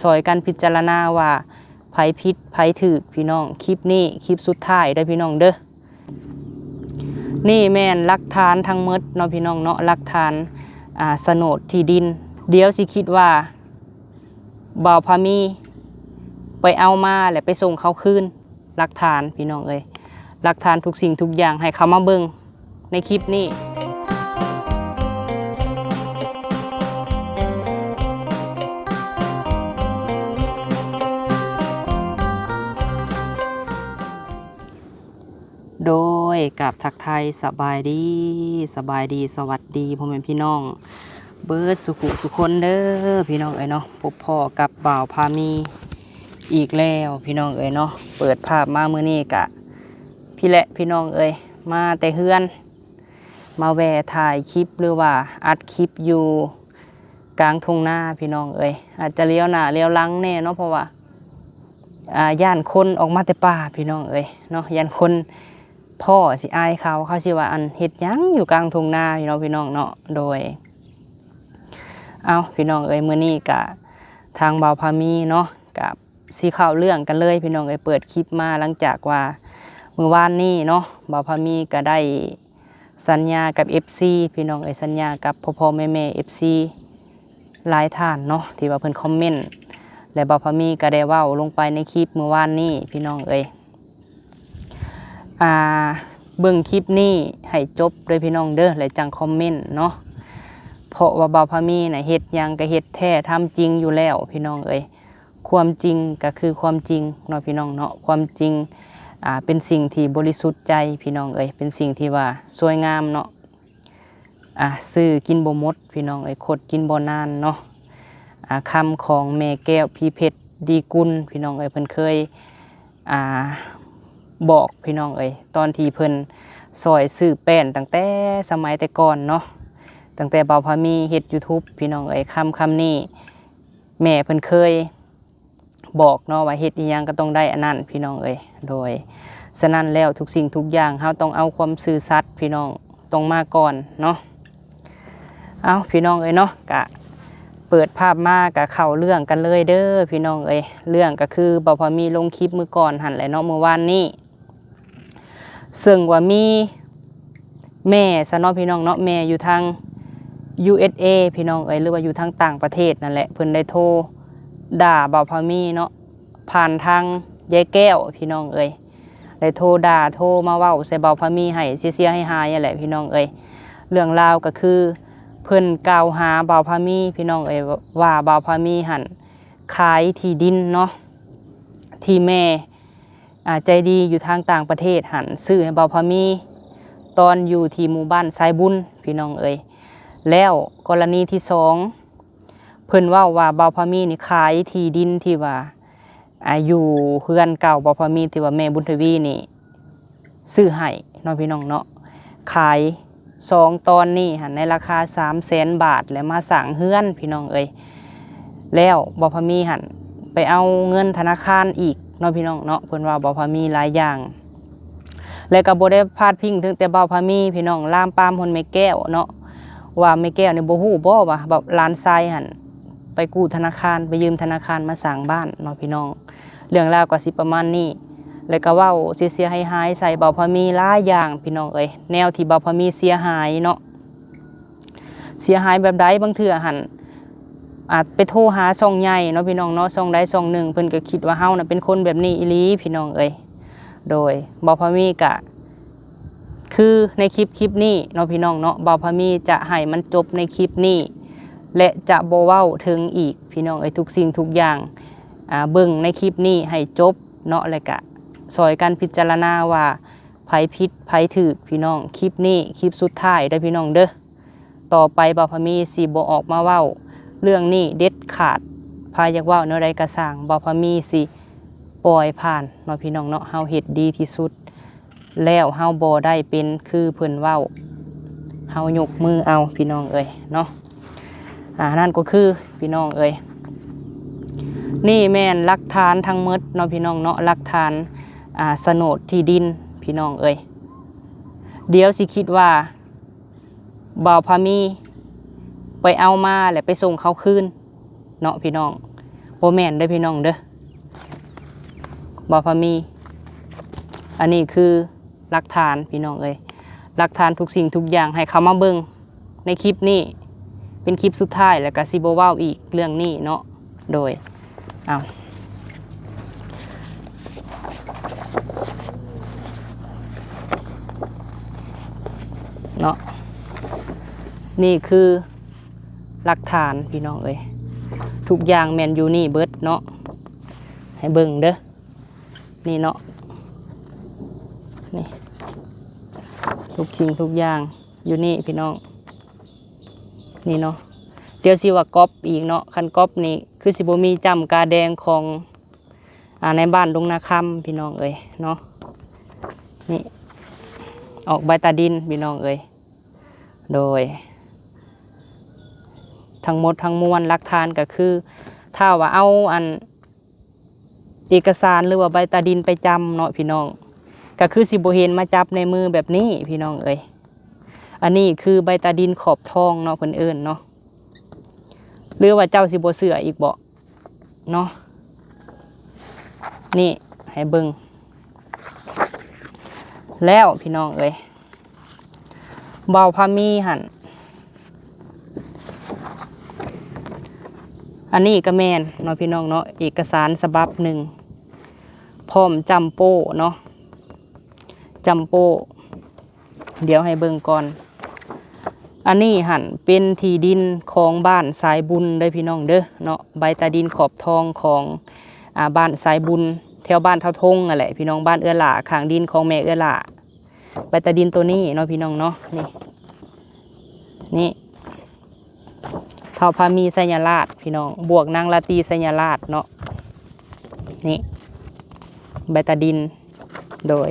ซอยกันพิจารณาว่าไผผิดไผถูกพี่น้องคลิปนี้คลิปสุดท้ายเด้อพี่น้องเด้อนี่แม่นหลักฐานทั้งหมดเนาะพี่น้องเนาะหลักฐานโฉนดที่ดินเดี๋ยวสิคิดว่าบ่าวพามีไปเอามาแล้วไปส่งเขาคืนหลักฐานพี่น้องเอ้ยหลักฐานทุกสิ่งทุกอย่างให้เขามาเบิ่งในคลิปนี้โดยกับทักไทยสบายดีสวัสดีพ่อแม่พี่น้องเบิร์ดสุขุสุคนเด้อพี่น้องเอ้ยเนาะพบพ่อกับบ่าวพามีอีกแล้วพี่น้องเอ้ยเนาะเปิดภาพมามื้อนี้กะพี่น้องเอ้ยมาแต่เฮือนมาแวะถ่ายคลิปหรือว่าอัดคลิปอยู่กลางทุ่งนาพี่น้องเอ้ยอาจจะเลี้ยวหน้าเลี้ยวหลังแน่เนาะเพราะว่าย่านคนออกมาแต่ป่าพี่น้องเอ้ยเนาะย่านคนพ่อสิอายเขาสิว่าอันเฮ็ดหยังอยู่กลางทุ่งนาพี่น้องเนาะโดยเอาพี่น้องเอ้ยมื้อนี้กะทางบ่าวพามีเนาะกับสิเข้าเรื่องกันเลยพี่น้องเอ้ยเปิดคลิปมาหลังจากว่ามื้อวานนี้เนาะบ่าวพามีก็ได้สัญญากับ FC พี่น้องเอ้ยสัญญากับพ่อแม่ FC หลายท่านเนาะที่ว่าเพิ่นคอมเมนต์และบ่าวพามีก็ได้เว้าลงไปในคลิปมื้อวานนี้พี่น้องเอ้ยเบิ่งคลิปนี้ให้จบเลยพี่น้องเด้อและจังคอมเมนต์เนาะเพราะว่าบ่าวพามีน่ะเฮ็ดหยังก็เฮ็ดแท้ทำจริงอยู่แล้วพี่น้องเอ้ยความจริงก็คือความจริงเนาะพี่น้องเนาะความจริงเป็นสิ่งที่บริสุทธิ์ใจพี่น้องเอ้ยเป็นสิ่งที่ว่าสวยงามเนาะซื้อกินบ่หมดพี่น้องเอ้ยคดกินบ่นานเนาะคำของแม่แก้วพี่เพชรดีกุลพี่น้องเอ้ยเพิ่นเคยบอกพี่น้องเอ้ยตอนที่เพิ่นซอยซื้อแป้นตั้งแต่สมัยแต่ก่อนเนาะตั้งแต่บ่าวพามีเฮ็ด YouTube พี่น้องเอ้ยคำนี้แม่เพิ่นเคยบอกเนาะว่าเฮ็ดอีหยังก็ต้องได้อันนั้นพี่น้องเอ้ยโดยฉะนั้นแล้วทุกสิ่งทุกอย่างเฮาต้องเอาความซื่อสัตย์พี่น้องต้องมาก่อนเนาะเอาพี่น้องเอ้ยเนาะกะเปิดภาพมากะเข้าเรื่องกันเลยเด้อพี่น้องเอ้ยเรื่องก็คือบ่าวพามีลงคลิปมื้อก่อนหั่นแหละเนาะเมื่อวานนี้ซึ่งว่ามีแม่ซะเนาะพี่น้องเนาะแม่อยู่ทาง USA พี่น้องเอ้ยหรือว่าอยู่ทางต่างประเทศนั่นแหละเพิ่นได้โทรด่าบ่าวพามีเนาะผ่านทางยายแก้วพี่น้องเอ้ยได้โทรด่าโทรมาเว้าใส่บ่าวพามีให้เสียให้หายนั่นแหละพี่น้องเอ้ยเรื่องราวก็คือเพิ่นกล่าวหาบ่าวพามีพี่น้องเอ้ยว่าบ่าวพามีหั่นขายที่ดินเนาะที่แม่ใจดีอยู่ทางต่างประเทศหั่นซื้อให้บ่าวพามีตอนอยู่ที่หมู่บ้านสายบุญพี่น้องเอ้ยแล้วกรณีที่สองเพิ่นว่าบ่าวพามีนี่ขายที่ดินที่ว่าอยู่เฮือนเก่าบ่าวพามีที่ว่าแม่บุญทวีนี่ซื้อให้เนาะพี่น้องเนาะขาย2ตอนนี่หั่นในราคา 300,000 บาทแล้วมาสร้างเฮือนพี่น้องเอ้ยแล้วบ่าวพามีหั่นไปเอาเงินธนาคารอีกเนาะพี่น้องเนาะเพิ่นว่าบ่าวพามีหลายอย่างแล้วก็บ่ได้พาดพิงถึงแต่บ่าวพามีพี่น้องลามปามคนแม่แก้วเนาะว่าแม่แก้วนี่บ่ฮู้บ่ว่าแบบหลานชายหั่นไปกู้ธนาคารไปยืมธนาคารมาสร้างบ้านเนาะพี่น้องเรื่องราวก็สิประมาณนี้แล้วก็เว้าเสียหายใส่บ่าวพามีหลายอย่างพี่น้องเอ้ยแนวที่บ่าวพามีเสียหายเนาะเสียหายแบบใดบางเทื่อหั่นอาจไปโทรหาช่องใหญ่เนาะพี่น้องเนาะช่องใดช่องหนึ่งเพิ่นก็คิดว่าเฮาน่ะเป็นคนแบบนี้อีหลีพี่น้องเอ้ยโดยบ่าวพามีก็คือในคลิปนี้เนาะพี่น้องเนาะบ่าวพามีจะให้มันจบในคลิปนี้และจะบ่เว้าถึงอีกพี่น้องเอ้ยทุกสิ่งทุกอย่างเบิ่งในคลิปนี้ให้จบเนาะแล้วก็ซอยกันพิจารณาว่าไผผิดไผถูกพี่น้องคลิปนี้คลิปสุดท้ายเด้อพี่น้องเด้อต่อไปบ่าวพามีสิบ่ออกมาเว้าเรื่องนี้เด็ดขาดพาอยากเว้าแนวใดก็สร้างบ่าวพามีสิปล่อยผ่านเนาะพี่น้องเนาะเฮาเฮ็ดดีที่สุดแล้วเฮาบ่ได้เป็นคือเพิ่นเว้าเฮายกมือเอาพี่น้องเอ้ยเนาะนั่นก็คือพี่น้องเอ้ยนี่แม่นหลักฐานทั้งหมดเนาะพี่น้องเนาะหลักฐานโฉนดที่ดินพี่น้องเอ้ยเดี๋ยวสิคิดว่าบ่าวพามีไปเอามาแล้วไปส่งเขาคืนเนาะพี่น้อง บ่แม่นเด้อพี่น้องเด้อบ่พอมีอันนี้คือหลักฐานพี่น้องเอ้ยหลักฐานทุกสิ่งทุกอย่างให้เขามาเบิ่งในคลิปนี้เป็นคลิปสุดท้ายแล้วก็สิบ่เว้าอีกเรื่องนี้เนาะโดยเอาเนาะนี่คือหลักฐานพี่น้องเอ้ยทุกอย่างแมนอยู่นี่เบิดเนาะให้เบิ่งเด้อนี่เนาะนี่ทุกสิ่งทุกอย่างอยู่นี่พี่น้องนี่เนาะเดี๋ยวสิว่าก๊อปอีกเนาะคันก๊อปนี่คือสิบ่มีจำกาแดงของในบ้านดงนาคำพี่น้องเอ้ยเนาะนี่ออกใบตาดินพี่น้องเอ้ยโดยทั้งหมดทั้งมวลหลักฐานก็คือถ้าว่าเอาอันเอกสารหรือว่าใบตาดินไปจำเนาะพี่น้องก็คือสิบ่เห็นมาจับในมือแบบนี้พี่น้องเอ้ยอันนี้คือใบตาดินขอบทองเนาะเพิ่นเอิ้นเนาะหรือว่าเจ้าสิบ่เชื่ออีกบ่เนาะนี่ให้เบิ่งแล้วพี่น้องเอ้ยเบาพามีหั่นอันนี้ก็แม่นเนาะพี่น้องเนาะเอกสารฉบับหนึ่งพร้อมจำโป้เนาะจำโป้เดี๋ยวให้เบิ่งก่อนอันนี้หั่นเป็นที่ดินของบ้านสายบุญเด้อพี่น้องเด้อเนาะใบตาดินขอบทองของบ้านสายบุญแถวบ้านเท่าทงนั่นแหละพี่น้องบ้านเอื้อหล่าข้างดินของแม่เอื้อหล่าใบตาดินตัวนี้เนาะพี่น้องเนาะนี่เท่าพามีสัญราชพี่น้องบวกนางลาตีสัญราชเนาะนี่ใบตาดินโดย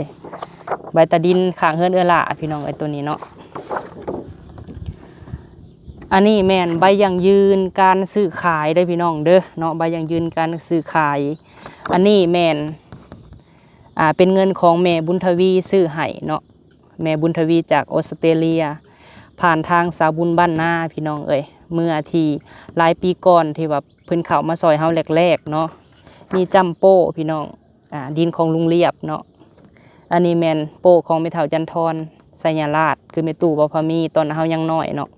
ใบตาดินข้างเฮือนเอื้อหล่าพี่น้องไอ้ตัวนี้เนาะอันนี้แม่นใบยังยืนการซื้อขายได้พี่น้องเด้อเนาะใบยังยืนการซื้อขายอันนี้แม่นเป็นเงินของแม่บุญทวีซื้อให้เนาะแม่บุญทวีจากออสเตรเลียผ่านทางสาวบุญบ้านนาพี่น้องเอ้ยเมื่อที่หลายปีก่อนที่แบบเพิ่นเข้ามาซอยเฮาแรกๆเนาะมีจำโป้พี่น้องดินของลุงเรียบเนาะอันนี้แม่นโป้ของแม่เฒ่าจันทรสัญราชคือแม่ตู่บ่พามีตอนเฮายังน้อยเนาะ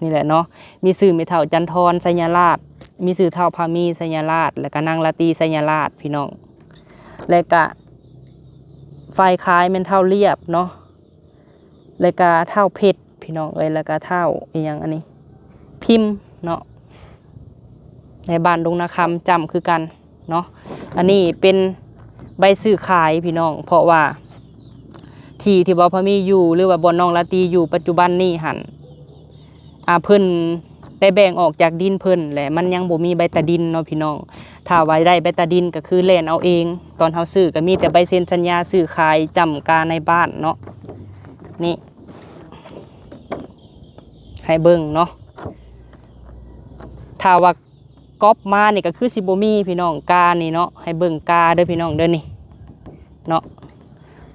นี่แหละเนาะมีสื่อแม่เฒ่าจันทรสัญราชมีสื่อเฒ่าพามีสัญราชแล้วก็นางลาตีสัญราชพี่น้องแล้วก็ฝ่ายขายแม่นเฒ่าเรียบเนาะแล้วก็เฒ่าเพชรพี่น้องเอ้ยแล้วก็เฒ่าอีหยังอันนี้พิมพ์เนาะในบ้านดงนาคำจำคือกันเนาะอันนี้เป็นใบซื้อขายพี่น้องเพราะว่าที่บ่พามีอยู่หรือว่าบ่น้องลาตีอยู่ปัจจุบันนี้หั่นเพิ่นได้แบ่งออกจากดินเพิ่นแหละมันยังบ่มีใบตาดินเนาะพี่น้องถ้าไว้ได้ใบตาดินก็คือแล่นเอาเองตอนเฮาซื้อก็มีแต่ใบเซ็นสัญญาซื้อขายจำกาในบ้านเนาะนี่ให้เบิ่งเนาะถ้าว่าก๊อปมานี่ก็คือสิบ่มีพี่น้องกานี่เนาะให้เบิ่งกาเด้อพี่น้องเด้อนี่เนาะ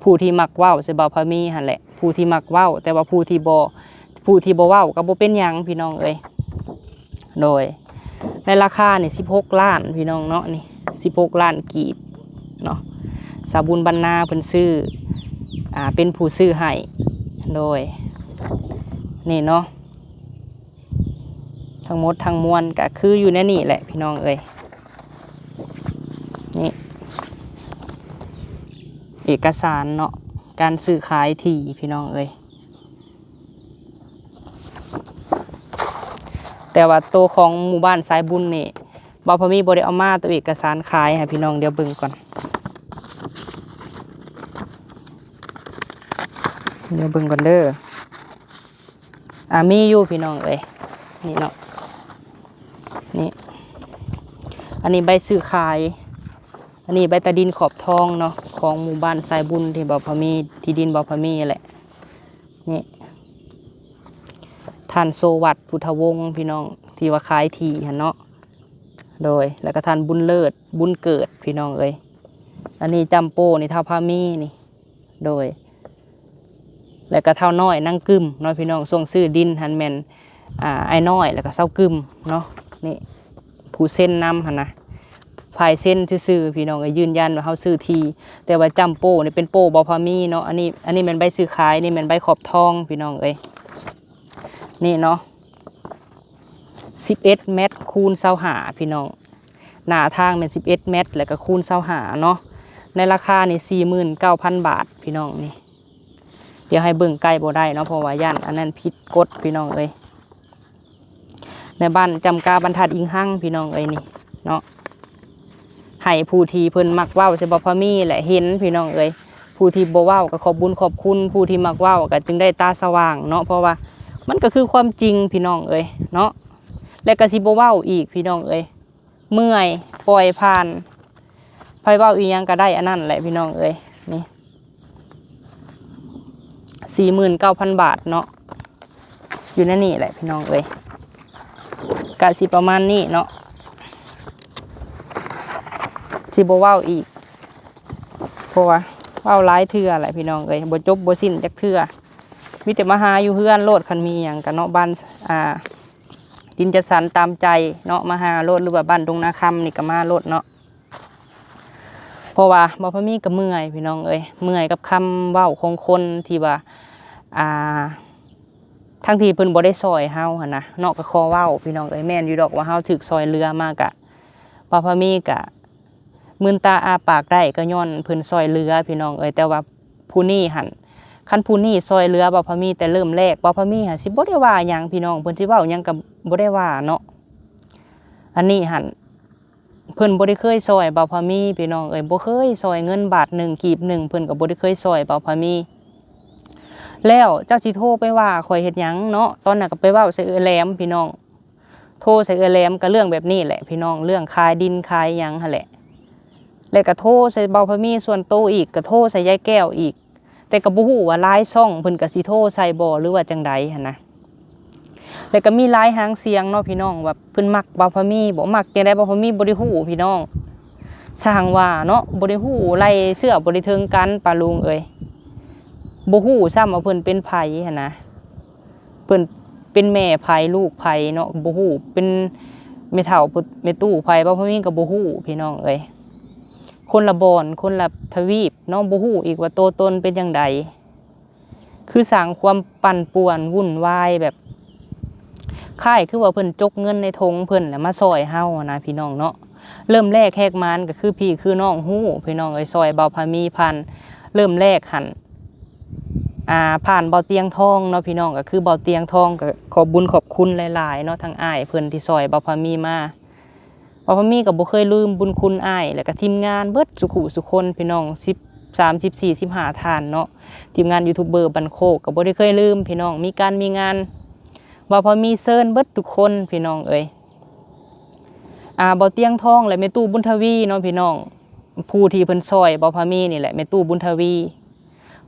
ผู้ที่มักเว้าสิบ่พามีหั่นแหละผู้ที่มักเว้าแต่ว่าผู้ที่บ่เว้าก็บ่เป็นหยังพี่น้องเอ้ยโดยในราคานี่16ล้านพี่น้องเนาะนี่16ล้านกีบเนาะสาบุญบรรณาเพิ่นซื้อเป็นผู้ซื้อให้โดยนี่เนาะทั้งหมดทั้งมวลก็คืออยู่ในนี่แหละพี่น้องเอ้ยนี่เอกสารเนาะการซื้อขายที่พี่น้องเอ้ยแต่ว่าตัวของหมู่บ้านสายบุญนี่บ่พอมีบ่ได้เอามาตัวเอกสารขายให้พี่น้องเดี๋ยวเบิ่งก่อนเด้อมีอยู่พี่น้องเอ้ยนี่เนาะนี่อันนี้ใบซื้อขายอันนี้ใบตาดินขอบทองเนาะของหมู่บ้านสายบุญที่บ่พอมีที่ดินบ่พอมีแหละนี่ท่านโซวัตพุทธวงศ์พี่น้องที่ว่าขายที่หั่นเนาะโดยแล้วก็ท่านบุญเลิศบุญเกิดพี่น้องเอ้ยอันนี้จำโป้นี่เท่าพามีนี่โดยแล้วก็เท่าน้อยนั่งกึมเนาะพี่น้องส่งซื้อดินหันแม่นไอ้น้อยแล้วก็เศร้ากึมเนาะ นี่ผู้เซ็นนำหั่นนะภายเส้นซื่อๆพี่น้องก็ยืนยันว่าเฮาซื้อทีแต่ว่าจำโป้นี่เป็นโป้บ่พอมีเนาะอันนี้มันใบซื้อขายนี่มันใบขอบทองพี่น้องเอ้ยนี่เนาะ11เมตรคูณ25พี่น้องหน้าทางเป็น11เมตรแล้วก็คูณ25เนาะในราคานี่ 49,000 บาทพี่น้องนี่เดี๋ยวให้เบิ่งใกล้บ่ได้เนาะเพราะว่าย่านอันนั้นผิดกฎพี่น้องเอ้ยในบ้านจำกาบรรทัดอิงหั่งพี่น้องเอ้ยนี่เนาะให้ผู้ที่เพิ่นมักเว้าใช่บ่พอมีแหละเห็นพี่น้องเอ้ยผู้ที่บ่เว้าก็ขอบบุญขอบคุณผู้ที่มักเว้าก็จึงได้ตาสว่างเนาะเพราะว่ามันก็คือความจริงพี่น้องเอ้ยเนาะและก็สิบ่เว้าอีกพี่น้องเอ้ยเมื่อยปล่อยผ่านไผเว้าอีหยังก็ได้อันนั้นแหละพี่น้องเอ้ยนี่ 49,000 บาทเนาะอยู่ในนี่แหละพี่น้องเอ้ยกะสิประมาณนี้เนาะสิบ่เว้าอีกเพราะว่าเว้าหลายเทื่อแหละพี่น้องเอ้ยบ่จบบ่สิ้นจักเทื่อมีแต่มาหาอยู่เฮือนโลดคันมีหยังก็เนาะบ้านดินจัดสรรตามใจเนาะมาหาโลดหรือว่าบ้านดงนาคำนี่ก็มาโลดเนาะเพราะว่าบ่พอมีก็เมื่อยพี่น้องเอ้ยเมื่อยกับคำเว้าของคนที่ว่าทั้งที่เพิ่นบ่ได้ซอยเฮาหั่นนะเนาะก็ขอเว้าพี่น้องเอ้ยแม่นอยู่ดอกว่าเฮาถูกซอยเรือมากะบ่พอมีก็มื่นตาอาปากได้ก็ย้อนเพิ่นซอยเรือพี่น้องเอ้ยแต่ว่าผู้นี้หั่นคันผู้นี้ซอยเรือบ่พอมีแต่เริ่มแรกบ่พอมีหั่นสิบ่ได้ว่าหยังพี่น้องเพิ่นสิเว้าหยังก็บ่ได้ว่าเนาะอันนี้หั่นเพิ่นบ่ได้เคยซอยบ่พอมีพี่น้องเอ้ยบ่เคยซอยเงินบาท1กีบ1เพิ่นก็บ่ได้เคยซอยบ่พอมีแล้วเจ้าสิโทรไปว่าข่อยเฮ็ดหยังเนาะตอนนั้นก็ไปเว้าใส่แหลมพี่น้องโทรใส่แหลมก็เรื่องแบบนี้แหละพี่น้องเรื่องขายดินขายหยังหั่นแหละแล้วก็โทรใส่เบาพมีส่วนโตอีกก็โทรใส่ยายแก้วอีกแต่ก็บ่ฮู้ว่าหลายช่องเพิ่นก็สิโทรใส่บ่หรือว่าจังใดหั่นนะแล้วก็มีหลายหางเสียงเนาะพี่น้องว่าเพิ่นมักเบาพมีบ่มักจังได๋เบาพมีบ่ได้ฮู้พี่น้องสร้างว่าเนาะบ่ได้ฮู้ไล่เสื้อบ่ได้ถึงกันปาลุงเอ้ยบ่ฮู้ซ้ำว่าเพิ่นเป็นไผหั่นนะเพิ่นเป็นแม่ไผลูกไผเนาะบ่ฮู้เป็นแม่เฒ่าแม่ตู้ไผเบาพมีก็บ่ฮู้พี่น้องเอ้ยคนละบอนคนละทวีปเนาะบ่ฮู้อีกว่าตัวตนเป็นจังไดคือสร้างความปั่นป่วนวุ่นวายแบบค่ายคือว่าเพิ่นจกเงินในธงเพิ่นแล้วมาซอยเฮานะพี่น้องเนาะเริ่มแรกแหกมานก็คือพี่คือน้องฮู้พี่น้องเอ้ยซอยเบาพามีพันเริ่มแรกหั่นผ่านเบาเตียงทองเนาะพี่น้องก็คือเบาเตียงทองก็ขอบบุญขอบคุณหลายๆเนาะทั้งอ้ายเพิ่นที่ซอยเบาพามีมาเบาพามีก็บ่เคยลืมบุญคุณอ้ายแล้วก็ทีมงานเบิดสุขุสุคนพี่น้อง13 14 15ท่านเนาะทีมงานยูทูบเบอร์บันโคกก็บ่ได้เคยลืมพี่น้องมีการมีงานว่าพอมีเซิร์นเบิดทุกคนพี่น้องเอ้ยบ่เตียงทองและแม่ตู้บุญทวีเนาะพี่น้องผู้ที่เพิ่นซอยบ่พามีนี่แหละแม่ตู้บุญทวี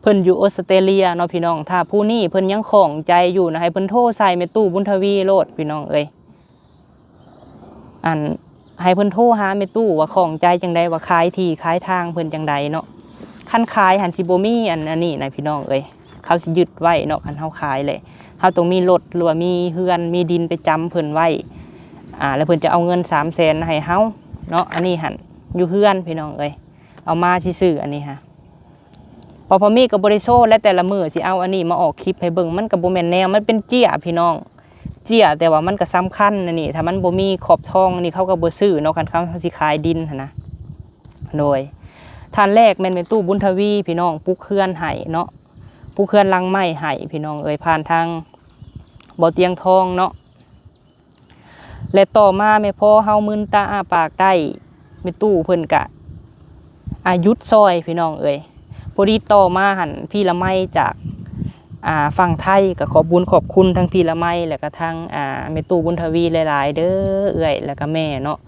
เพิ่นอยู่ออสเตรเลียเนาะพี่น้องถ้าผู้นี้เพิ่นยังของใจอยู่นะให้เพิ่นโทรใส่แม่ตู้บุญทวีโลดพี่น้องเอ้ยให้เพิ่นโทรหาแม่ตู้ว่าของใจจังใดว่าขายที่ขายทางเพิ่นจังใดเนาะคันขายหันสิบ่มีอันนี้นะพี่น้องเอ้ยเขาสิยึดไว้เนาะคันเฮาขายเลยเฮาต้องมีรถหรือว่ามีเฮือนมีดินไปจำเพิ่นไว้แล้วเพิ่นจะเอาเงิน300,000ให้เฮาเนาะอันนี้หันอยู่เฮือนพี่น้องเอ้ยเอามาซื่อๆอันนี้ฮะพอมีก็บ่ได้โชว์และแต่ละมื้อสิเอาอันนี้มาออกคลิปให้เบิ่งมันก็บ่แม่นแนวมันเป็นเจี้ยพี่น้องเจี้ยแต่ว่ามันก็สำคัญนะนี่ถ้ามันบ่มีขอบทองนี่เขาก็บ่ซื้อเนาะคันเขาสิขายดินหั่นนะโดยท่านแรกแม่นตู้บุญทวีพี่น้องปลูกเขื่อนให้เนาะปลูกเขื่อนลังไม้ให้พี่น้องเอ้ยผ่านทางบ่อเตียงทองเนาะและต่อมาแม่พ่อเฮามึนตาอ้าปากได้แม่ตู้เพิ่นกะยุดซอยพี่น้องเอ้ยพอดีต่อมาหันพี่ละไม้จากฝั่งไทยก็ขอบุญขอบคุณทั้งพี่ละไม้แล้วก็ทั้งแม่ตู้บุญทวีหลายๆเด้อเอื้อยแล้วก็แม่เนาะ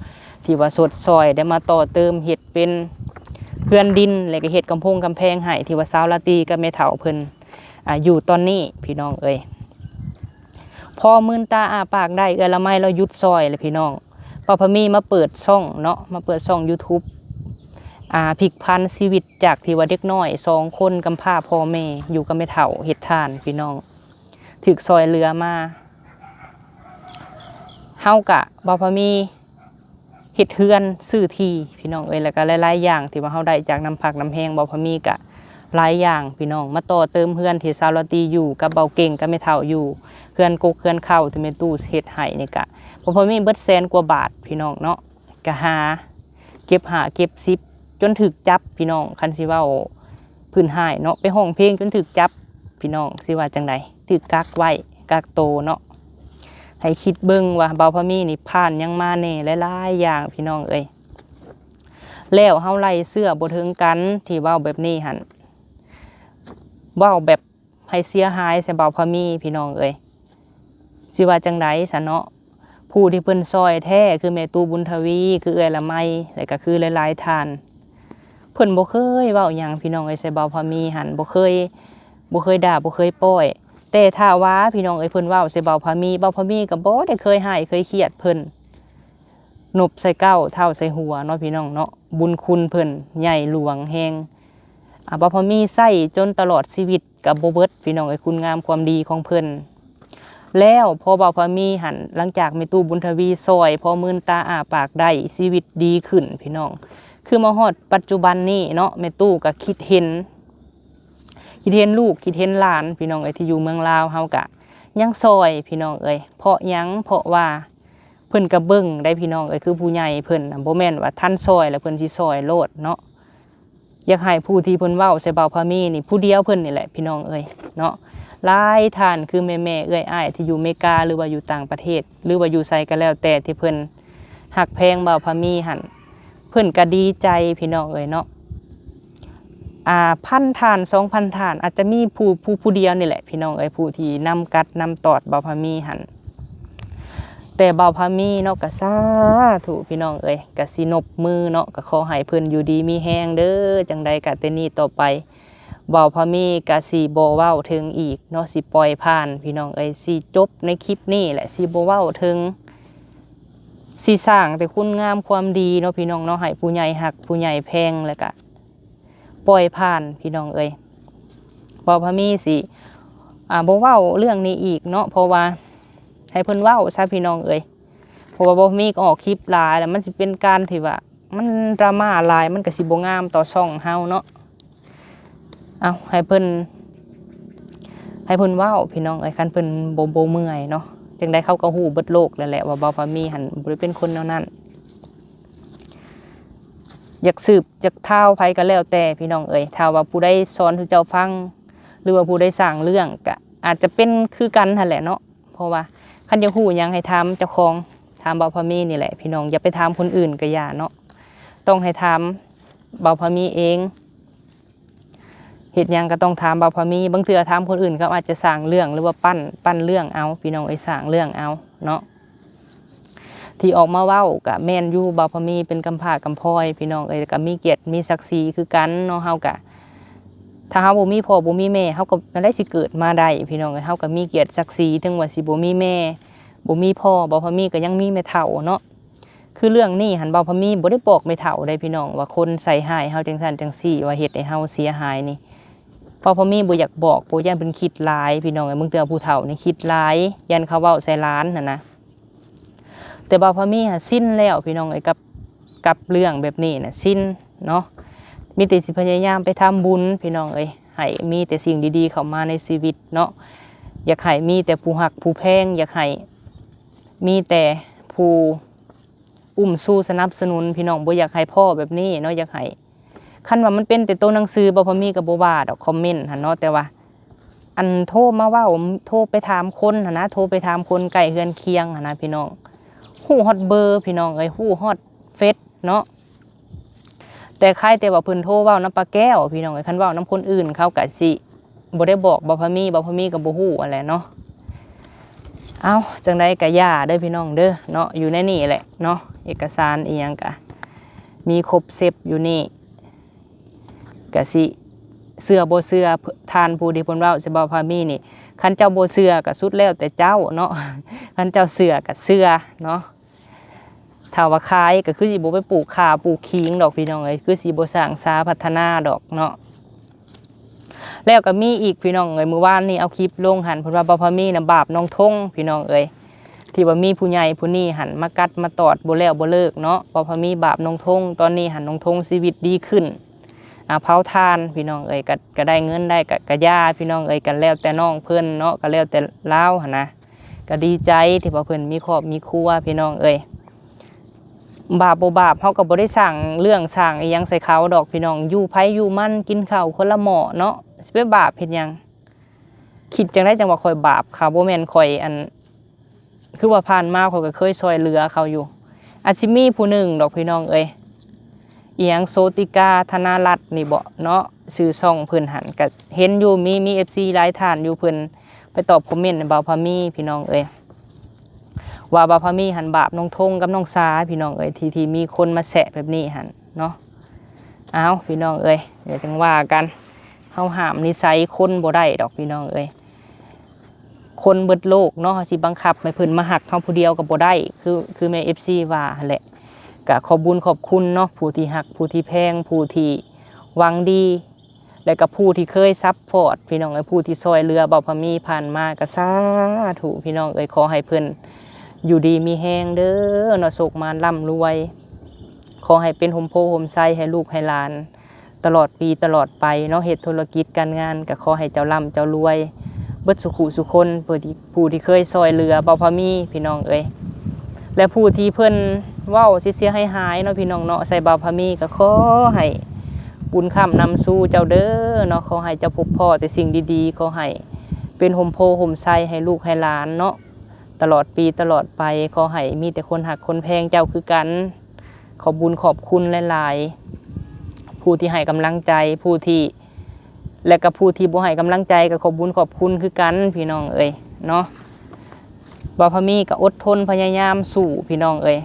ที่ว่าสดซอยได้มาต่อเติมเฮ็ดเป็นเพื่อนดินแล้วก็เฮ็ดกำแพงให้ที่ว่าสาวลาตีกับแม่เฒ่าเพิ่นอยู่ตอนนี้พี่น้องเอ้ยพอมื่นตาอ้าปากได้เอื้อยละไม้เรายุดซอยเลยพี่น้องป้าพมีมาเปิดช่องเนาะมาเปิดช่อง YouTubeพลิกพันชีวิตจากที่ว่าเด็กน้อย2คนกำพร้าพ่อแม่อยู่กับแม่เฒ่าเฮ็ดทานพี่น้องถึกซอยเรือมา เฮากะบ่พอมีเฮ็ดเฮือนซื้อที่พี่น้องเอ้ยแล้วก็หลายๆอย่างที่ว่าเฮาได้จากน้ำพักน้ำแห้งบ่พอมีกะหลายอย่างพี่น้องมาต่อเติมเฮือนที่สาวลาตีอยู่กับเบาเก่งกับแม่เฒ่าอยู่เฮือนกกเฮือนเข้าที่แม่ตู้เฮ็ดให้นี่กะบ่พอมีเบิดแสนกว่าบาทพี่น้องเนาะก็หาเก็บ10จนถึกจับพี่น้องคันสิเว้าพื้นหายเนาะไปห้องเพลงจนถึกจับพี่น้องสิว่าจังไดถึกกักไว้กักโตเนาะให้คิดเบิ่งว่าเบาพะมีนี่ผ่านยังมาแน่หลายๆอย่างพี่น้องเอ้ยแล้วเฮาไล่เสื้อบ่ถึงกันที่เว้าแบบนี้หั่นเว้าแบบให้เสียหายใส่เบาพะมีพี่น้องเอ้ยสิว่าจังไดซะเนาะผู้ที่เพิ่นซอยแท้คือแม่ตู่บุญทวีคือเอื้อยละไมแล้วก็คือหลายๆท่านเพิ่นบ่เคยเว้าหยังพี่น้องเอ้ยใส่เบาพะมีหั่นบ่เคยด่าบ่เคยป้อยแต่ถ้าว่าพี่น้องเอ้ยเพิ่นเว้าใส่เบาพะมีก็บ่ได้เคยให้เคยเครียดเพิ่นนบใส่เก้าเท่าใส่หัวเนาะพี่น้องเนาะบุญคุณเพิ่นใหญ่หลวงแฮงเบาพะมีใส่จนตลอดชีวิตกับบ่เบิดพี่น้องเอ้ยคุณงามความดีของเพิ่นแล้วพอเบาพะมีหันหลังจากแม่ตู่บุญทวีซอยพอมื่นตาอ้าปากได้ชีวิตดีขึ้นพี่น้องคือมาฮอดปัจจุบันนี้เนาะแม่ตู่ก็คิดเห็นลูกคิดเห็นหลานพี่น้องเอ้ยที่อยู่เมืองลาวเฮากะยังซอยพี่น้องเอ้ยเพราะหยังเพราะว่าเพิ่นก็เบิ่งได้พี่น้องเอ้ยคือผู้ใหญ่เพิ่นบ่แม่นว่าท่านซอยแล้วเพิ่นสิซอยโลดเนาะอยากให้ผู้ที่เพิ่นเว้าใส่เบาพะมีนี่ผู้เดียวเพิ่นนี่แหละพี่น้องเอ้ยเนาะหลายท่านคือแม่เอ้ยอ้ายที่อยู่อเมริกาหรือว่าอยู่ต่างประเทศหรือว่าอยู่ไสก็แล้วแต่ที่เพิ่นฮักแพงเบาพะมีหั่นเพิ่นก็ดีใจพี่น้องเอ้ยเนาะ1,000 ท่าน 2,000 ท่านอาจจะมีผู้เดียวนี่แหละพี่น้องเอ้ยผู้ที่นำกัดนำตอดเบาพะมีหั่นแต่เบาพะมีเนาะก็สาธุพี่น้องเอ้ยก็สินบมือเนาะก็ขอให้เพิ่นอยู่ดีมีแฮงเด้อจังใดก็แต่นี้ต่อไปเบาพะมีก็สิบ่เว้าถึงอีกเนาะสิปล่อยผ่านพี่น้องเอ้ยสิจบในคลิปนี้แหละสิบ่เว้าถึงสิสร้างแต่คุณงามความดีเนาะพี่น้องเนาะให้ผู้ใหญ่ฮักผู้ใหญ่แพงแล้วก็ปล่อยผ่านพี่น้องเอ้ยเบาพะมีสิบ่เว้าเรื่องนี้อีกเนาะเพราะว่าให้เพิ่นเว้าซะพี่น้องเอ้ยเพราะว่าบ่มีก็ออกคลิปหลายแล้วมันสิเป็นการที่ว่ามันดราม่าหลายมันก็สิบ่งามต่อช่องเฮาเนาะเอาให้เพิ่นเว้าพี่น้องเอ้ยคันเพิ่นบ่เมื่อยเนาะจังได๋เขาก็ฮู้เบิดโลกแล้วแหละว่าเบาพะมีหั่นบ่ได้เป็นคนแนวนั้นอยากสืบจากเท้าไผก็แล้วแต่พี่น้องเอ้ยถ้าว่าผู้ใดสอนทุกเจ้าฟังหรือว่าผู้ใดสร้างเรื่องก็อาจจะเป็นคือกันหั่นแหละเนาะเพราะว่าคันอยากฮู้หยังให้ถามเจ้าของถามเบาพะมีนี่แหละพี่น้องอย่าไปถามคนอื่นก็อย่าเนาะต้องให้ถามเบาพะมีเองเฮ็ดหยังก็ต้องถามเบาพะมีบางเทื่อถามคนอื่นเขาอาจจะสร้างเรื่องหรือว่าปั้นเรื่องเอาพี่น้องไอ้สร้างเรื่องเอาเนาะที่ออกมาเว้าก็แม่นอยู่เบาพะมีเป็นกำพร้ากำพร้อยพี่น้องเอ้ยก็มีเกียรติมีศักดิ์ศรีคือกันเนาะเฮาก็ถ้าเฮาบ่มีพ่อบ่มีแม่เฮาก็ได้สิเกิดมาได้พี่น้องเอ้ยเฮาก็มีเกียรติศักดิ์ศรีถึงว่าสิบ่มีแม่บ่มีพ่อเบาพะมีก็ยังมีแม่เฒ่าเนาะคือเรื่องนี้หันเบาพะมีบ่ได้บอกแม่เฒ่าได้พี่น้องว่าคนใส่ร้ายเฮาจังซั่นจังซี่ว่าเฮ็ดให้เฮาเสียหายนี่เบาพะมีบ่อยากบอกบ่ย่านเพิ่นคิดหลายพี่น้องเอ้ยมึงเตือผู้เฒ่านี่คิดหลายยันเขาเว้าใส่ร้านน่ะนะแต่เบาพะมีสิ้นแล้วพี่น้องเอ้ยกับเรื่องแบบนี้น่ะสิ้นเนาะมีแต่สิพยายามไปทำบุญพี่น้องเอ้ยให้มีแต่สิ่งดีๆเข้ามาในชีวิตเนาะอยากให้มีแต่ผู้ฮักผู้แพงอยากให้มีแต่ผู้สู้สนับสนุนพี่น้องบ่อยากให้พ่อแบบนี้เนาะอยากให้คันว่ามันเป็นแต่ตัวหนังสือบ่พอมีก็บ่ว่าดอกคอมเมนต์หั่นเนาะแต่ว่าอันโทรมาเว้าโทรไปถามคนหั่นนะโทรไปถามคนใกล้เฮือนเคียงหั่นนะพี่น้องฮู้ฮอดเบอร์พี่น้องเอ้ยฮู้ฮอดเฟซเนาะแต่ใครแต่ว่าเพิ่นโทรเว้านำป้าแก้วพี่น้องเอ้ยคันเว้านำคนอื่นเขาก็สิบ่ได้บอกบ่พอมีก็บ่ฮู้อะไรเนาะเอาจังไดก็ย่าเด้อพี่น้องเด้อเนาะอยู่ในนี่แหละเนาะเอกสารอีหยังก็มีครบเซฟอยู่นี่ก็สิเสื้อบ่เสื้อทานผู้ที่เพิ่นเว้าสิบ่พามีนี่คันเจ้าบ่เสื้อก็สุดแล้วแต่เจ้าเนาะคันเจ้าเสื้อก็เสื้อเนาะถ้าว่าขายก็คือสิบ่ไปปลูกข่าปลูกขิงดอกพี่น้องเอ้ยคือสิบ่สร้างสาพัฒนาดอกเนาะแล้วก็มีอีกพี่น้องเอ้ยมื้อวานนี้เอาคลิปลงหันเพิ่นว่าบ่พามีน่ะบาปน้องทงพี่น้องเอ้ย ที่ว่ามีผู้ใหญ่ผู้นี้หันมากัดมาตอดบ่แล้วบ่เลิกเนาะบ่พอมีบาปน้องทงตอนนี้หันน้องทงชีวิตดีขึ้นเผาทานพี่น้องเอ้ยก็ได้เงินได้ก็ย่าพี่น้องเอ้ยกันแล้วแต่น้องเพิ่นเนาะก็แล้วแต่ลาวหั่นนะก็ดีใจที่ว่าเพิ่นมีครอบมีครัวพี่น้องเอ้ยบาปบ่บาปเฮาก็บ่ได้สั่งเรื่องสั่งอีหยังใส่เขาดอกพี่น้องอยู่ไผอยู่มันกินข้าวคนละหม้อเนาะสิไปบาปเฮ็ดหยังคิดจังได๋จังว่าข่อยบาปค่ะบ่แม่นข่อยคือว่าผ่านมาข่อยก็เคยช่วยเหลือเขาอยู่อาจสิมีผู้หนึ่งดอกพี่น้องเอ้ยอีหยังโซติกาธนารัตน์นี่บ่เนาะชื่อช่องเพิ่นหันก็เห็นอยู่มี FC หลายท่านอยู่เพิ่นไปตอบคอมเมนต์ในบ่าวพามีพี่น้องเอ้ยว่าบ่าวพามีหันบาปน้องทงกับน้องสาพี่น้องเอ้ยที่มีคนมาแซะแบบนี้หันเนาะเอาพี่น้องเอ้ยเดี๋ยวจังว่ากันเฮาห้ามนิสัยคนบ่ได้ดอกพี่น้องเอ้ยคนเบิดโลกเนาะสิบังคับให้เพิ่นมาหักเฮาผู้เดียวก็บ่ได้คือแม่ FC ว่าหั่นแหละก็ขอบบุญขอบคุณเนาะผู้ที่หักผู้ที่แพงผู้ที่หวังดีและก็ผู้ที่เคยซัพพอร์ตพี่น้องเอ้ยผู้ที่ซอยเรือบ่าวพามีผ่านมาก็สาธุพี่น้องเอ้ยขอให้เพิ่นอยู่ดีมีแฮงเด้อเนาะโชคมานร่ำรวยขอให้เป็นห่มโพห่มไส้ให้ลูกให้หลานตลอดปีตลอดไปเนาะเฮ็ดธุรกิจการงานก็ขอให้เจ้าร่ำเจ้ารวยเบิดสุขุสุคนผู้ที่เคยซอยเรือบ่าวพามีพี่น้องเอ้ยและผู้ที่เพิ่นเว้าสิเสียหายเนาะพี่น้องเนาะใส่บ่าวพามีก็ขอให้บุญค้ำนำสู่เจ้าเด้อเนาะขอให้เจ้าพบพ่อแต่สิ่งดีๆขอให้เป็นห่มโพห่มไส้ให้ลูกให้หลานเนาะตลอดปีตลอดไปขอให้มีแต่คนหักคนแพงเจ้าคือกันขอบุญขอบคุณหลายๆผู้ที่ให้กำลังใจผู้ที่และกับผู้ที่บ่ให้กำลังใจก็ขอบุญขอบคุณคือกันพี่น้องเอ้ยเนาะบ่าวพามีก็อดทนพยายามสู้พี่น้องเอ้ย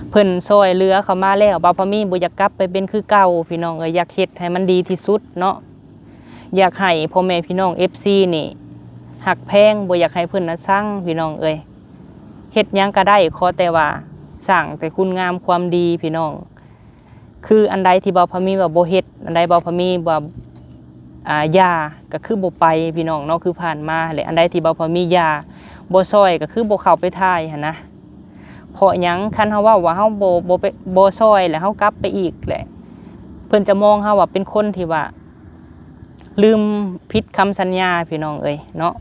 เพิ่นซอยเรือเข้ามาแล้วบ่าวพามีบ่อยากกลับไปเป็นคือเก่าพี่น้องเอ้ยอยากเฮ็ดให้มันดีที่สุดเนาะอยากให้พ่อแม่พี่น้อง FC นี่หักแพงบ่อยากให้เพิ่นน่ะสั่งพี่น้องเอ้ยเฮ็ดหยังก็ได้ขอแต่ว่าสร้างแต่คุณงามความดีพี่น้องคืออันใดที่บ่าวพามีว่าบ่เฮ็ดอันใดบ่าวพามีว่าย่าก็คือบ่ไปพี่น้องเนาะคือผ่านมาแหละอันใดที่บ่าวพามีย่าบ่ซอยก็คือบ่เข้าไปถ่ายหั่นนะเพราะหยังคันเฮาเว้าว่าเฮาบ่ซอยแล้วเฮากลับไปอีกแหละเพิ่นจะมองเฮาว่าเป็นคนที่ว่าลืมผิดคำสัญญาพี่น้องเอ้ยเนาะ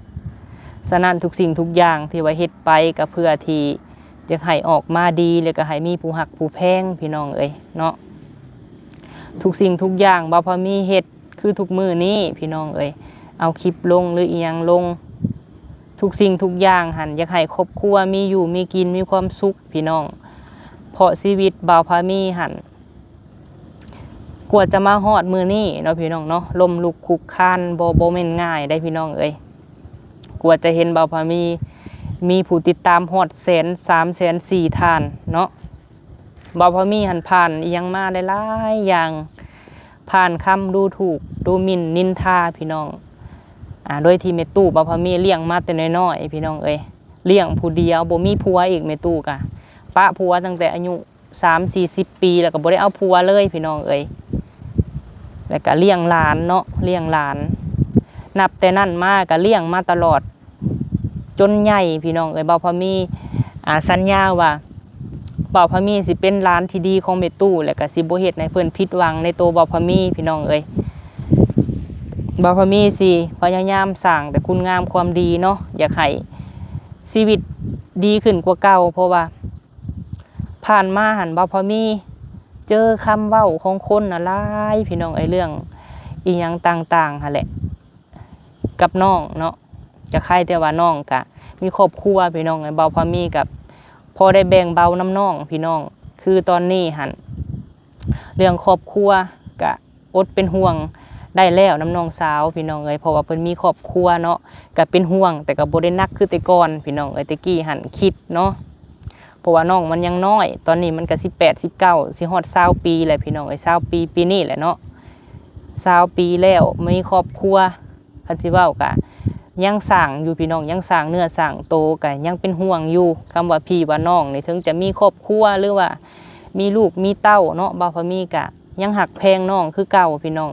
ฉะนั้นทุกสิ่งทุกอย่างที่ว่าเฮ็ดไปก็เพื่อที่จะให้ออกมาดีแล้วก็ให้มีผู้ฮักผู้แพงพี่น้องเอ้ยเนาะทุกสิ่งทุกอย่างบ่าวพามีเฮ็ดคือทุกมื้อนี้พี่น้องเอ้ยเอาคลิปลงหรืออีหยังลงทุกสิ่งทุกอย่างหันอยากให้ครอบครัวมีอยู่มีกินมีความสุขพี่น้องเพราะชีวิตบ่าวพามีหันกว่าจะมาฮอดมื้อนี้เนาะพี่น้องเนาะล้มลุกคลุกคลานบ่แม่นง่ายได้พี่น้องเอ้ยกว่าจะเห็นบ่าวพามีผู้ติดตามฮอด1,300,004ท่านเนาะบ่าวพามีหันผ่านอีหยังมาได้หลายอย่างผ่านคำดูถูกดูหมิ่นนินทาพี่น้องโดยที่แม่ตู้บ่าวพามีเลี้ยงมาแต่น้อยๆพี่น้องเอ้ยเลี้ยงผู้เดียวบ่มีผัวอีกแม่ตู้กะปะผัวตั้งแต่อายุ30-40 ปีแล้วก็บ่ได้เอาผัวเลยพี่น้องเอ้ยแล้วก็เลี้ยงหลานเนาะเลี้ยงหลานนับแต่นั้นมาก็เลี้ยงมาตลอดจนใหญ่พี่น้องเอ้ยบ่าวพามีสัญญาว่าบ่าวพามีสิเป็นหลานที่ดีของแม่ตู้แล้วก็สิบ่เฮ็ดให้เพิ่นผิดหวังในตัวบ่าวพามีพี่น้องเอ้ยบ่าวพามีสิพยายามสร้างแต่คุณงามความดีเนาะอยากให้ชีวิตดีขึ้นกว่าเก่าเพราะว่าผ่านมาหันบ่าวพามีเจอคำเว้าของคนน่ะหลายพี่น้องเรื่องอีหยังต่างๆหั่นแหละกับน้องเนาะจะใครแต่ว่าน้องก็มีครอบครัวพี่น้องบ่าวพามีกับพอได้แบ่งเบาน้ำน้องพี่น้องคือตอนนี้หันเรื่องครอบครัวก็อดเป็นห่วงได้แล้วน้ำน้องสาวพี่น้องเพราะว่าเพิ่นมีครอบครัวเนาะก็เป็นห่วงแต่ก็บ่ได้นักคือแต่ก่อนพี่น้องตะกี้หันคิดเนาะเพราะว่าน้องมันยังน้อยตอนนี้มันก็18-19สิฮอด20 ปีแหละพี่น้อง20 ปีปีนี้แหละเนาะ20 ปีแล้วมีครอบครัวคันสิเว้าก็ยังสร้างอยู่พี่น้องยังสร้างเนื้อสร้างโตก็ยังเป็นห่วงอยู่คำว่าพี่ว่าน้องนี่ถึงจะมีครอบครัวหรือว่ามีลูกมีเต้าเนาะบ่าวพามีก็ยังหักแพงน้องคือเก่าพี่น้อง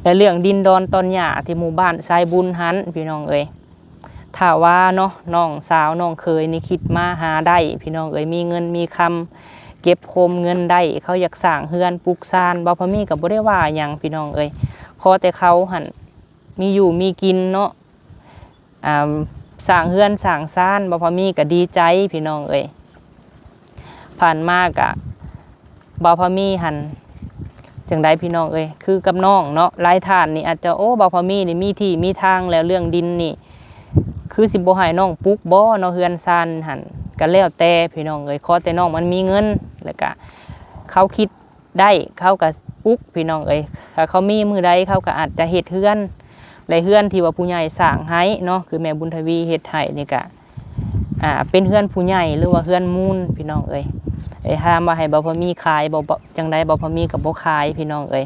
และเรื่องดินดอนตอนหญ้าที่หมู่บ้านทรายบุญหันพี่น้อง ถ้าว่าเนาะน้องสาวน้องเคยนี่คิดมาหาได้พี่น้องเอ้ยมีเงินมีคำเก็บโคมเงินได้เขาอยากสร้างเฮือนปลูกซานบ่พอมีก็บ่ได้ว่าหยังพี่น้องเอ้ยขอแต่เขาหั่นมีอยู่มีกินเนาะสร้างเฮือนสร้างซานบ่พอมีก็ดีใจพี่น้องเอ้ยผ่านมากะบ่พอมีหั่นจังไดพี่น้องเอ้ยคือกับน้องเนาะหลายท่านนี่อาจจะโอ้บ่พอมีนี่มีที่มีทางแล้วเรื่องดินนี่คือสิบ่ให้น้องปลูกบ่เนาะเฮือนซานหั่นก็แล้วแต่พี่น้องเอ้ยขอแต่น้องมันมีเงินแล้วก็เขาคิดได้เขาก็ปลูกพี่น้องเอ้ยถ้าเขามีมือใดเขาก็อาจจะเฮ็ดเฮือนและเฮือนที่ว่าผู้ใหญ่สร้างให้เนาะคือแม่บุญทวีเฮ็ดให้นี่ก็เป็นเฮือนผู้ใหญ่หรือว่าเฮือนมูลพี่น้องเอ้ยห้ามว่าให้บ่พอมีขายบ่จังไดบ่พอมีก็บ่ขายพี่น้องเอ้ย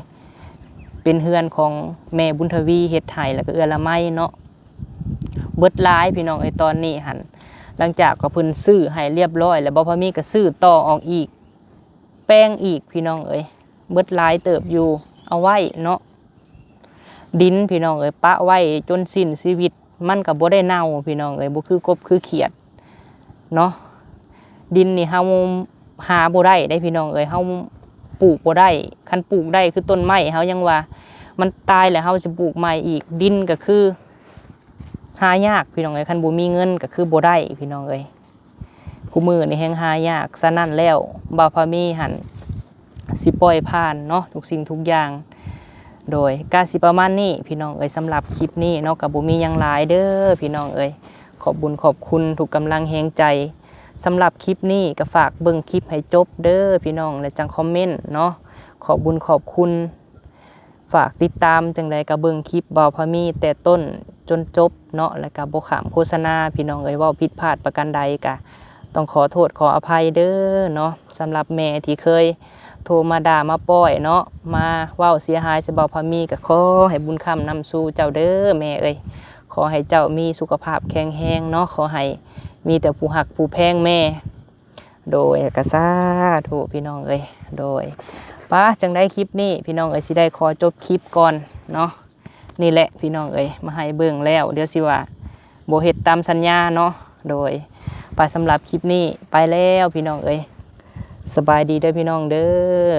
เป็นเฮือนของแม่บุญทวีเฮ็ดให้แล้วก็เอื้อละไมเนาะเบิดหลายพี่น้องเอ้ยตอนนี้หั่นหลังจากก็เพิ่นซื้อให้เรียบร้อยแล้วบ่พอมีก็ซื้อต่อออกอีกแป้งอีกพี่น้องเอ้ยเบิดหลายเติบอยู่เอาไว้เนาะดินพี่น้องเอ้ยปะไว้จนสิ้นชีวิตมันก็บ่ได้เน่าพี่น้องเอ้ยบ่คือกบคือเขียดเนาะดินนี่เฮาหาบ่ได้ได้พี่น้องเอ้ยเฮาปลูกบ่ได้คันปลูกได้คือต้นไม้เฮายังว่ามันตายแล้วเฮาจะปลูกใหม่อีกดินก็คือหายากพี่น้องเอ้ยคันบ่มีเงินก็คือบ่ได้พี่น้องเอ้ยคู่มือนี่แฮงหายากซะนั่นแล้วบ่พอมีหั่นสิปล่อยผ่านเนาะทุกสิ่งทุกอย่างโดยกาสิประมาณนี้พี่น้องเอ้ยสำหรับคลิปนี้เนาะก็บ่มีหยังหลายเด้อพี่น้องเอ้ยขอบบุญขอบคุณทุกกำลังแรงใจสำหรับคลิปนี้ก็ฝากเบิ่งคลิปให้จบเด้อพี่น้องและจังคอมเมนต์เนาะขอบบุญขอบคุณฝากติดตามจังใดก็เบิ่งคลิปบ่าวพามีแต่ต้นจนจบเนาะแล้วก็บ่ขามโฆษณาพี่น้องเอ้ยเว้าผิดพลาดประการใดก็ต้องขอโทษขออภัยเด้อเนาะสำหรับแม่ที่เคยโทรมาด่ามาป้อยเนาะมาเว้าเสียหายใส่บ่าวพามีก็ขอให้บุญคำนำสู่เจ้าเด้อแม่เอ้ยขอให้เจ้ามีสุขภาพแข็งแรงเนาะขอให้มีแต่ผู้หักผู้แพงแม่โดยกระซาถูกพี่น้องเอ้ยโดยป้าจังได้คลิปนี้พี่น้องเอ้ยสิได้ขอจบคลิปก่อนเนาะนี่แหละพี่น้องเอ้ยมาให้เบิ่งแล้วเดี๋ยวสิว่าบ่เฮ็ดตามสัญญาเนาะโดยไปสำหรับคลิปนี้ไปแล้วพี่น้องเอ้ยสบายดีเด้อพี่น้องเด้อ